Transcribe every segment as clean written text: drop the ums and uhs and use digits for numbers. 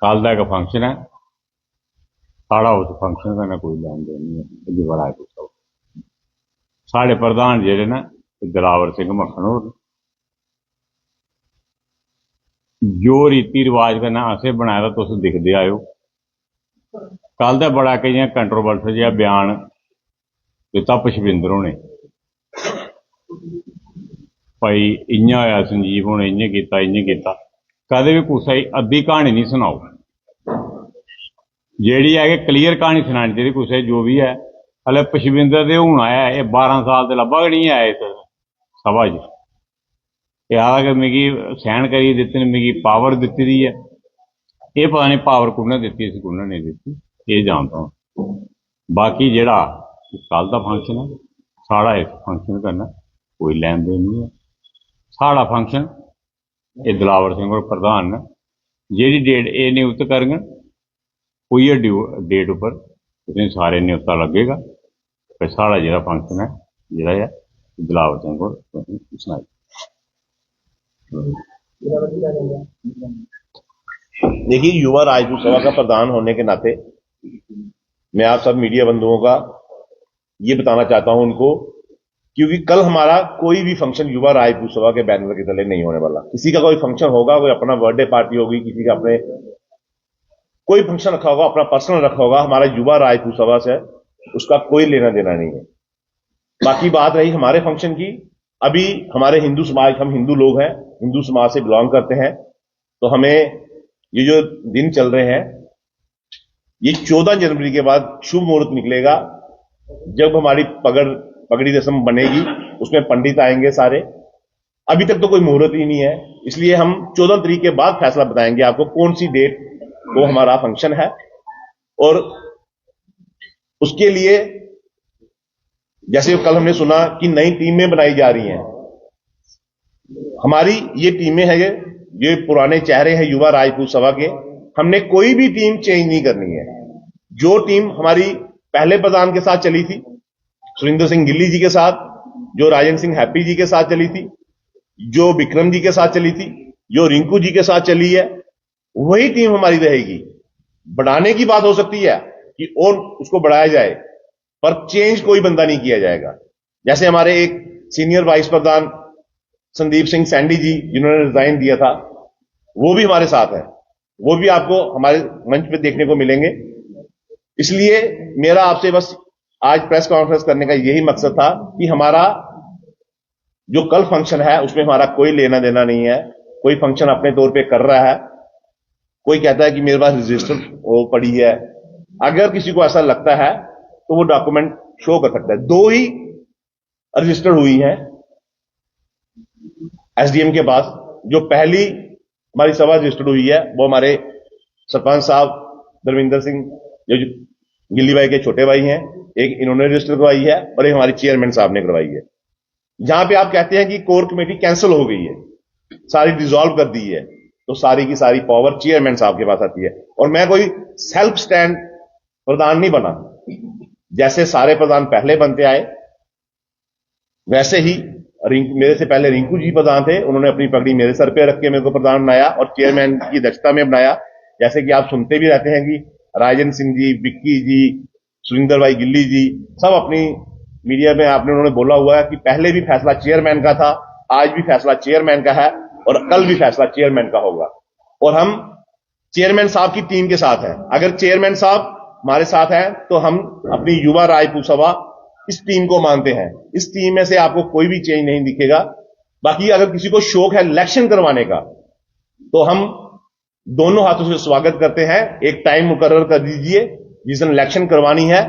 कल का एक फंक्शन है साढ़ा, उस फंक्शन कन्नै कोई लैन देन नहीं है। युवा साढ़े प्रधान जेह्ड़े न दिलावर सिंह मक्खन होर, जो रीति रिवाज कन्नै असें बनाए दा तुस दिखदे आए हो। कल ते बड़ा इक इ'यां कंट्रोवर्सल जेहा बयान दित्ता पुष्पिंदर होरें, भाई इ'यां होया संजीव होरें इ'यां कीता। कदें भी कुसै गी अद्धी क्हानी नहीं सनाओ, जेह्ड़ी है कि क्लीयर क्हानी सनानी चाहिदी कुसै जो भी है। हले पुष्पिंदर ते हून आया है, 12 साल ते लब्भा गै नहीं आया इस सभा च। एह् आखदा कि मिगी सैन करियै दित्ते न, मिगी पावर दित्ती दी है। एह् पता नहीं पावर कुन्नै दित्ती, इसी कुन्नै नहीं दित्ती, एह् जानदा हूं। बाकी जेह्ड़ा कल दा फंक्शन है, साढ़ा इस फंक्शन कन्नै कोई लैन देन नहीं है। साढ़ा फंक्शन एह् दिलावर सिंह होर प्रधान न, जेह्ड़ी डेट एह् नियुक्त करङन उ'यै डेट उप्पर तुसें सारे न्योता लग्गेगा कि साढ़ा जेह्ड़ा फंक्शन है जेह्ड़ा ऐ दिलावर सिंह होर तुसेंगी सनाई। देखिए, युवा राजपूत सभा का प्रधान होने के नाते मैं आप सब मीडिया बंधुओं का ये बताना चाहता हूं उनको, क्योंकि कल हमारा कोई भी फंक्शन युवा राजपूत सभा के बैनर के तले नहीं होने वाला। किसी का कोई फंक्शन होगा, कोई अपना बर्थडे पार्टी होगी, किसी का अपने कोई फंक्शन रखा होगा, अपना पर्सनल रखा होगा, हमारा युवा राजपूत सभा से उसका कोई लेना देना नहीं है। बाकी बात रही हमारे फंक्शन की, अभी हमारे हिंदू समाज, हम हिंदू लोग हैं, हिंदू समाज से बिलोंग करते हैं, तो हमें ये जो दिन चल रहे हैं, ये 14 जनवरी के बाद शुभ मुहूर्त निकलेगा, जब हमारी पगड़ी रस्म बनेगी, उसमें पंडित आएंगे सारे। अभी तक तो कोई मुहूर्त ही नहीं है, इसलिए हम 14 तारीख के बाद फैसला बताएंगे आपको कौन सी डेट को हमारा फंक्शन है। और उसके लिए जैसे कल हमने सुना कि नई टीमें बनाई जा रही हैं, हमारी ये टीमें हैं, ये पुराने चेहरे हैं युवा राजपूत सभा के। हमने कोई भी टीम चेंज नहीं करनी है। जो टीम हमारी पहले प्रधान के साथ चली थी, सुरिंदर सिंह गिल्ली जी के साथ, जो राजेंद्र सिंह हैप्पी जी के साथ चली थी, जो विक्रम जी के साथ चली थी, जो रिंकू जी के साथ चली है, वही टीम हमारी रहेगी। बढ़ाने की बात हो सकती है कि और उसको बढ़ाया जाए, पर चेंज कोई बंदा नहीं किया जाएगा। जैसे हमारे एक सीनियर वाइस प्रधान संदीप सिंह सैंडी जी, जिन्होंने रिजाइन दिया था, वो भी हमारे साथ है, वो भी आपको हमारे मंच पे देखने को मिलेंगे। इसलिए मेरा आपसे बस आज प्रेस कॉन्फ्रेंस करने का यही मकसद था कि हमारा जो कल फंक्शन है उसमें हमारा कोई लेना देना नहीं है। कोई फंक्शन अपने तौर पे कर रहा है, कोई कहता है कि मेरे पास रजिस्टर वो पड़ी है, अगर किसी को ऐसा लगता है तो वो डॉक्यूमेंट शो कर सकता है। 2 ही रजिस्टर हुई है एसडीएम के पास। जो पहली हमारी सभा रजिस्टर्ड हुई है वो हमारे सरपंच साहब धर्मिंदर सिंह जो गिल्ली भाई के छोटे भाई हैं, एक इन्होंने रजिस्टर करवाई है और एक हमारी चेयरमैन साहब ने करवाई है। जहां पे आप कहते हैं कि कोर कमेटी कैंसिल हो गई है, सारी डिसॉल्व कर दी है, तो सारी की सारी पावर चेयरमैन साहब के पास आती है। और मैं कोई सेल्फ स्टैंड प्रधान नहीं बना, जैसे सारे प्रधान पहले बनते आए वैसे ही मेरे से पहले रिंकू जी प्रधान थे, उन्होंने अपनी पगड़ी मेरे सर पे रख के मेरे को प्रधान बनाया और चेयरमैन की अध्यक्षता में बनाया। जैसे कि आप सुनते भी रहते हैं कि राजेंद्र सिंह जी, विक्की जी, सुरिंदर भाई गिल्ली जी, सब अपनी मीडिया में आपने उन्होंने बोला हुआ है कि पहले भी फैसला चेयरमैन का था, आज भी फैसला चेयरमैन का है और कल भी फैसला चेयरमैन का होगा। और हम चेयरमैन साहब की टीम के साथ हैं। अगर चेयरमैन साहब हमारे साथ हैं तो हम अपनी युवा राजपूत सभा इस टीम को मानते हैं। इस टीम में से आपको कोई भी चेंज नहीं दिखेगा। बाकी अगर किसी को शौक है इलेक्शन करवाने का तो हम दोनों हाथों से स्वागत करते हैं। एक टाइम मुकर्रर कर दीजिए जिस दिन इलेक्शन करवानी है।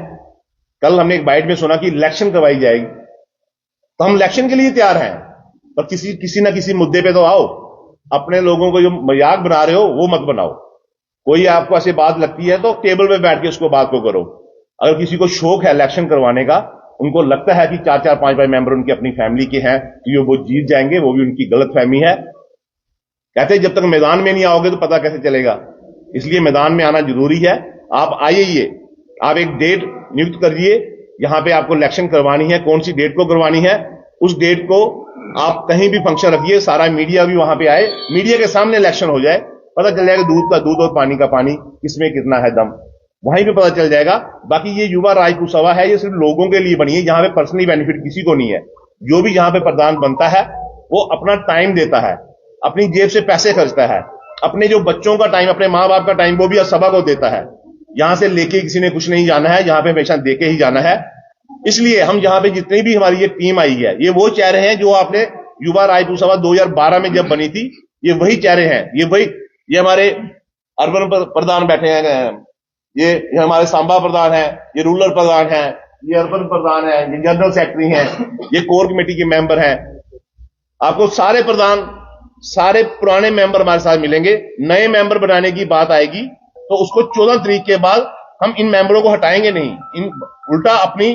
कल हमने एक बाइट में सुना कि इलेक्शन करवाई जाएगी, तो हम इलेक्शन के लिए तैयार हैं, पर किसी ना किसी मुद्दे पे तो आओ। अपने लोगों को जो मजाक बना रहे हो वो मत बनाओ। कोई आपको ऐसी बात लगती है तो टेबल पे बैठ के उसको बात को करो। अगर किसी को शौक है इलेक्शन करवाने का, उनको लगता है कि 4-4, 5-5 मेंबर उनकी अपनी फैमिली के हैं कि वो जीत जाएंगे, वो भी उनकी गलत फहमी है। कहते हैं जब तक मैदान में नहीं आओगे तो पता कैसे चलेगा। इसलिए मैदान में आना जरूरी है। आप आइए, आप एक डेट नियुक्त करिए, यहां पे आपको इलेक्शन करवानी है, कौन सी डेट को करवानी है उस डेट को आप कहीं भी फंक्शन रखिए, सारा मीडिया भी वहां पे आए, मीडिया के सामने इलेक्शन हो जाए पता चल जाएगा दूध का दूध और पानी का पानी, किसमें कितना है दम, वहीं पे पता चल जाएगा। बाकी ये युवा राजपूत सभा है, ये सिर्फ लोगों के लिए बनी है, यहाँ पे पर्सनली बेनिफिट किसी को नहीं है। जो भी यहाँ पे प्रधान बनता है वो अपना टाइम देता है, अपनी जेब से पैसे खर्चता है, अपने जो बच्चों का टाइम, अपने माँ बाप का टाइम वो भी सभा को देता है। यहां से लेके किसी ने कुछ नहीं जाना है, यहाँ पे हमेशा देके ही जाना है। इसलिए हम यहाँ पे जितनी भी हमारी ये टीम आई है, ये वो चेहरे हैं जो आपने युवा राजपूत सभा 2012 में जब बनी थी, ये वही चेहरे हैं, ये हमारे अर्बन प्रधान बैठे हैं, ये हमारे सांबा प्रधान है, ये रूरल प्रधान है, ये अर्बन प्रधान है, ये जनरल सेक्रेटरी हैं, ये कोर कमेटी के मेंबर हैं। आपको सारे प्रधान, सारे पुराने मेंबर हमारे साथ मिलेंगे। नए मेंबर बनाने की बात आएगी तो उसको 14 तारीख के बाद हम इन मेंबरों को हटाएंगे नहीं, इन उल्टा अपनी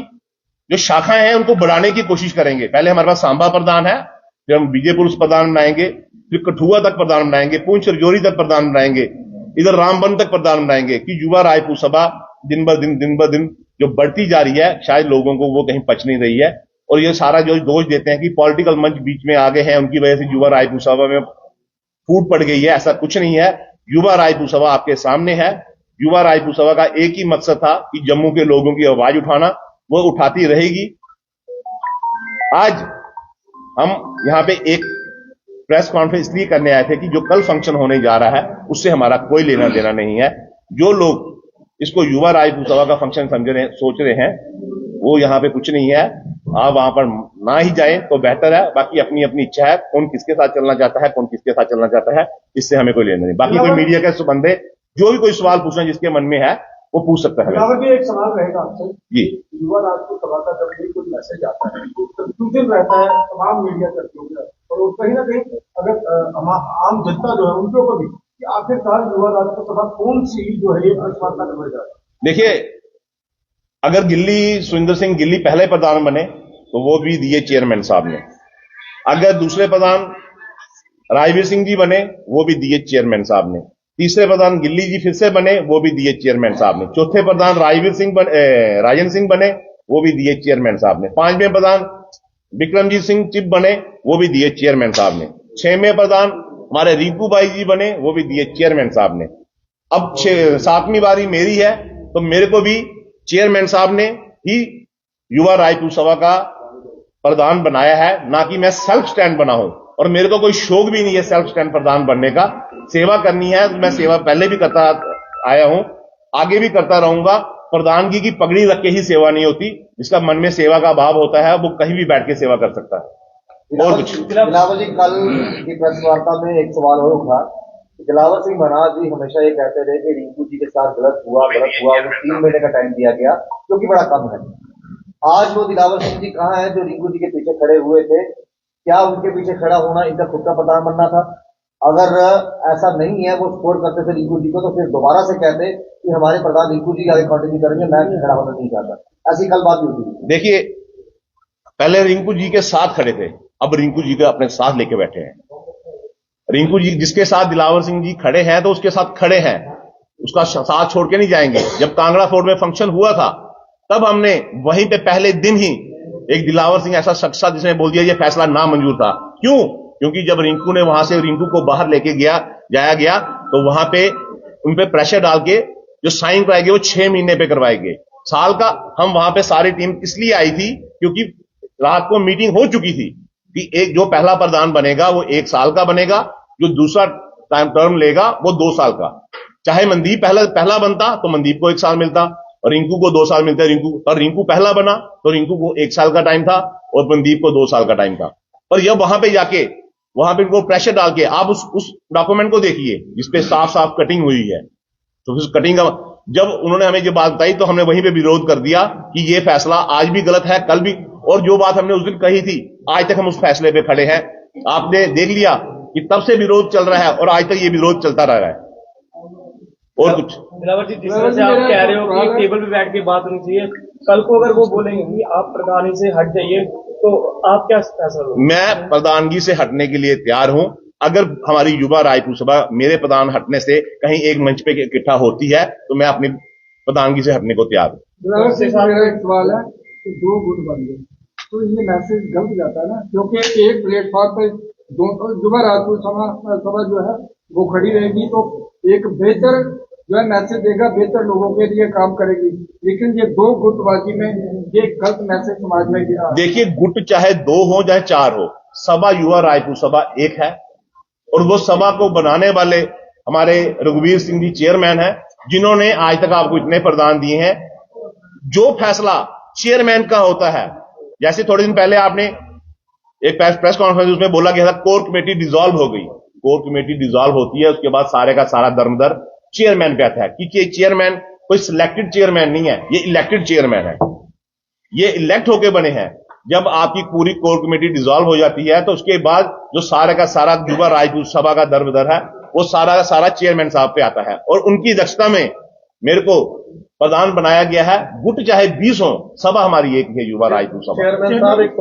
जो शाखाएं हैं उनको बढ़ाने की कोशिश करेंगे। पहले हमारे पास सांबा प्रधान है, फिर हम विजयपुर प्रधान बनाएंगे, फिर कठुआ तक प्रधान बनाएंगे, पुंछ रजौरी तक प्रधान बनाएंगे, इधर रामबन तक प्रधान बनाएंगे। कि युवा राजपूत सभा दिन ब दिन जो बढ़ती जा रही है, शायद लोगों को वो कहीं पच नहीं रही है। और ये सारा जो दोष देते हैं कि पॉलिटिकल मंच बीच में आ गए हैं, उनकी वजह से युवा राजपूत सभा में फूट पड़ गई है, ऐसा कुछ नहीं है। युवा राजपूत सभा आपके सामने है। युवा राजपूत सभा का एक ही मकसद था कि जम्मू के लोगों की आवाज उठाना, वो उठाती रहेगी। आज हम यहां पे एक प्रेस कॉन्फ्रेंस इसलिए करने आए थे कि जो कल फंक्शन होने जा रहा है उससे हमारा कोई लेना देना नहीं है। जो लोग इसको युवा राजपूत सभा का फंक्शन समझ रहे हैं, सोच रहे हैं, वो यहां पे कुछ नहीं है। आप वहां पर ना ही जाएं तो बेहतर है। बाकी अपनी अपनी इच्छा है, कौन किसके साथ चलना चाहता है, कौन किसके साथ चलना चाहता है, इससे हमें कोई लेना नहीं। बाकी कोई मीडिया के बंदे जो भी कोई सवाल पूछना जिसके मन में है वो पूछ सकता है। भी एक सवाल रहेगा आपसे जी, युवा राजपूत सभा का जब भी कोई मैसेज आता है तो कंफ्यूजन रहता है तमाम मीडिया कर्मियों का, और कहीं ना कहीं अगर आम जनता जो है उनके ऊपर भी कि आखिरकार युवा राजपूत सभा कौन सी जो है ये प्रश्न करने जा रहा है। देखिए, अगर सुरेंद्र सिंह गिल्ली पहले प्रधान बने तो वो भी दिए चेयरमैन साहब ने। अगर दूसरे प्रधान राजवीर सिंह जी बने, वो भी दिए चेयरमैन साहब ने। तीसरे प्रधान गिल्ली जी फिर से बने, वो भी दिए चेयरमैन साहब ने। चौथे प्रधान राजन सिंह बने, वो भी दिए चेयरमैन साहब ने। पांचवें प्रधान विक्रमजीत सिंह चिप बने, वो भी दिए चेयरमैन साहब ने। छठवें प्रधान हमारे रिंकू भाई जी बने, वो भी दिए चेयरमैन साहब ने। अब 7वीं बारी मेरी है तो मेरे को भी चेयरमैन साहब ने ही युवा राजपूत सभा का प्रधान बनाया है, ना कि मैं सेल्फ स्टैंड बना हूं। और मेरे को कोई शौक भी नहीं है सेल्फ स्टैंड प्रधान बनने का। सेवा करनी है, मैं सेवा पहले भी करता आया हूं, आगे भी करता रहूंगा। प्रधानगी की पगड़ी रख के ही सेवा नहीं होती, जिसका मन में सेवा का भाव होता है वो कहीं भी बैठ के सेवा कर सकता है। और कुछ दिलावर जी, कल की प्रेस वार्ता में एक सवाल और उठा, दिलावर सिंह महाराज जी हमेशा ये कहते रहे कि रिंकू जी के साथ गलत हुआ, उनको 3 महीने का टाइम दिया गया, जो कि बड़ा कम है। आज वो दिलावर सिंह जी कहाँ है जो रिंकू जी के पीछे खड़े हुए थे? क्या उनके पीछे खड़ा होना इनका खुद का प्रधान बनना था? अगर ऐसा नहीं है, वो सपोर्ट करते थे रिंकू जी को, तो फिर दोबारा से कहते कि हमारे प्रधान रिंकू जी आगे कंटिन्यू करेंगे, मैं खड़ा होना नहीं चाहता। ऐसी कल बात नहीं हुई। देखिए, पहले रिंकू जी के साथ खड़े थे, अब रिंकू जी को अपने साथ लेके बैठे हैं। रिंकू जी जिसके साथ दिलावर सिंह जी खड़े हैं तो उसके साथ खड़े हैं, उसका साथ छोड़ के नहीं जाएंगे। जब कांगड़ा फोर्ट में फंक्शन हुआ था तब हमने वहीं पे पहले दिन ही एक दिलावर सिंह ऐसा शख्स था जिसने बोल दिया ये फैसला नामंजूर था। क्यों? क्योंकि जब रिंकू ने वहां से रिंकू को बाहर लेके जाया गया तो वहां पे उन पे प्रेशर डाल के जो साइन कराए गए वो 6 महीने पे करवाए गए, साल का। हम वहां पे सारी टीम इसलिए आई थी क्योंकि रात को मीटिंग हो चुकी थी कि एक जो पहला प्रधान बनेगा वो 1 साल का बनेगा, जो दूसरा टर्म लेगा वो 2 साल का। चाहे मनदीप पहला बनता तो मनदीप को 1 साल मिलता और रिंकू को 2 साल मिलते। रिंकू पहला बना तो रिंकू को 1 साल का टाइम था और मनदीप को 2 साल का टाइम था। पर जब वहां पे जाके वहां पे इनको प्रेशर डाल के आप उस डॉक्यूमेंट को देखिए जिसपे साफ साफ कटिंग हुई है, तो उस कटिंग का जब उन्होंने हमें ये बात बताई तो हमने वहीं पे विरोध कर दिया कि ये फैसला आज भी गलत है, कल भी। और जो बात हमने उस दिन कही थी आज तक हम उस फैसले पे खड़े हैं। आपने देख लिया कि तब से विरोध चल रहा है और आज तक ये विरोध चलता रहा है। और कुछ दिलावर जी, जिस तरह से आप कह रहे हो कि टेबल पे बैठ के बात होनी चाहिए, कल को अगर वो बोलेंगे कि आप प्रधानी से हट जाइए तो आप क्या फैसला लोगे? मैं प्रधानगी से हटने के लिए तैयार हूं। अगर हमारी युवा राजपूत सभा मेरे प्रधान हटने से कहीं एक मंच पे इकट्ठा होती है तो मैं अपनी प्रधानगी से हटने को तैयार हूं। मेरा एक सवाल है कि 2 गुट बन गए तो ये मैसेज गलत जाता है ना, क्योंकि एक प्लेटफॉर्म पे युवा राजपूत सभा जो है वो खड़ी रहेगी तो एक बेहतर जो है मैसेज देगा, बेहतर लोगों के लिए काम करेगी। लेकिन ये दो गुटबाजी में ये गलत मैसेज समाज में गिरा। देखिए, गुट चाहे 2 हो चाहे 4 हो, सभा युवा रायपुर सभा एक है। और वो सभा को बनाने वाले हमारे रघुवीर सिंह जी चेयरमैन हैं, जिन्होंने आज तक आपको इतने प्रदान दिए हैं। जो फैसला चेयरमैन का होता है, जैसे थोड़े दिन पहले आपने एक प्रेस कॉन्फ्रेंस उसमें बोला गया था कोर कमेटी डिसॉल्व हो गई। कोर कमेटी डिसॉल्व होती है, उसके बाद सारे का सारा दरमदर चेयरमैन पे आता है, क्योंकि ये चेयरमैन कोई सिलेक्टेड चेयरमैन नहीं है, ये इलेक्टेड चेयरमैन है। ये इलेक्ट होके बने हैं। जब आपकी पूरी कोर कमेटी डिसॉल्व हो जाती है तो उसके बाद जो सारे का सारा युवा राजपूत सभा का दरमदर है वो सारा का सारा चेयरमैन साहब पे आता है। और उनकी अध्यक्षता में मेरे को प्रधान बनाया गया है। गुट चाहे 20 हो, सभा हमारी एक है, युवा राजपूत सभा। चेयरमैन साहब एक